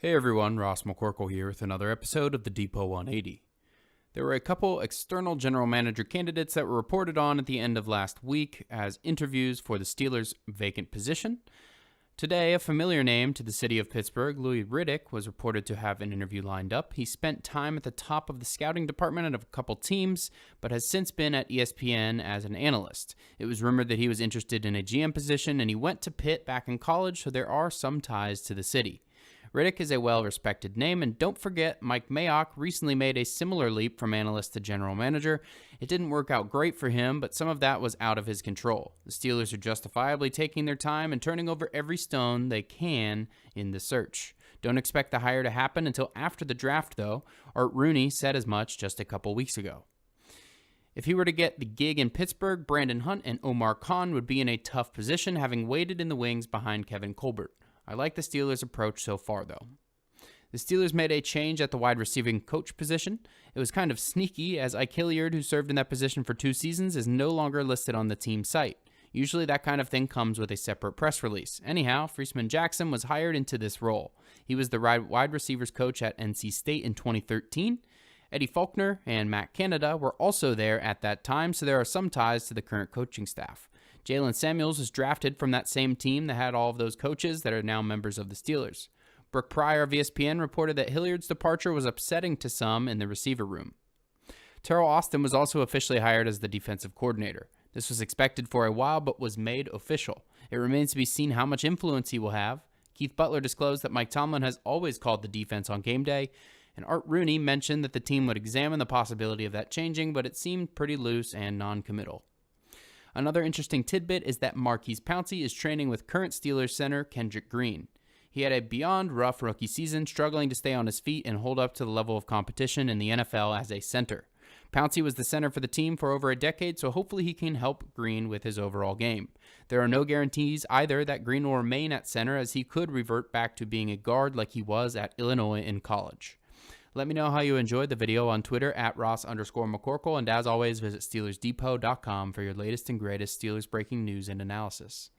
Hey everyone, Ross McCorkle here with another episode of the Depot 180. There were a couple external general manager candidates that were reported on at the end of last week as interviews for the Steelers' vacant position. Today, a familiar name to the city of Pittsburgh, Louis Riddick, was reported to have an interview lined up. He spent time at the top of the scouting department of a couple teams, but has since been at ESPN as an analyst. It was rumored that he was interested in a GM position, and he went to Pitt back in college, so there are some ties to the city. Riddick is a well-respected name, and don't forget, Mike Mayock recently made a similar leap from analyst to general manager. It didn't work out great for him, but some of that was out of his control. The Steelers are justifiably taking their time and turning over every stone they can in the search. Don't expect the hire to happen until after the draft, though. Art Rooney said as much just a couple weeks ago. If he were to get the gig in Pittsburgh, Brandon Hunt and Omar Khan would be in a tough position, having waited in the wings behind Kevin Colbert. I like the Steelers' approach so far, though. The Steelers made a change at the wide receiving coach position. It was kind of sneaky, as Ike Hilliard, who served in that position for 2 seasons, is no longer listed on the team site. Usually that kind of thing comes with a separate press release. Anyhow, Freeman Jackson was hired into this role. He was the wide receivers coach at NC State in 2013. Eddie Faulkner and Matt Canada were also there at that time, so there are some ties to the current coaching staff. Jalen Samuels was drafted from that same team that had all of those coaches that are now members of the Steelers. Brooke Pryor of ESPN reported that Hilliard's departure was upsetting to some in the receiver room. Terrell Austin was also officially hired as the defensive coordinator. This was expected for a while, but was made official. It remains to be seen how much influence he will have. Keith Butler disclosed that Mike Tomlin has always called the defense on game day, and Art Rooney mentioned that the team would examine the possibility of that changing, but it seemed pretty loose and non-committal. Another interesting tidbit is that Marquise Pouncey is training with current Steelers center Kendrick Green. He had a beyond rough rookie season, struggling to stay on his feet and hold up to the level of competition in the NFL as a center. Pouncey was the center for the team for over a decade, so hopefully he can help Green with his overall game. There are no guarantees either that Green will remain at center, as he could revert back to being a guard like he was at Illinois in college. Let me know how you enjoyed the video on Twitter at Ross_McCorkle, and as always, visit SteelersDepot.com for your latest and greatest Steelers breaking news and analysis.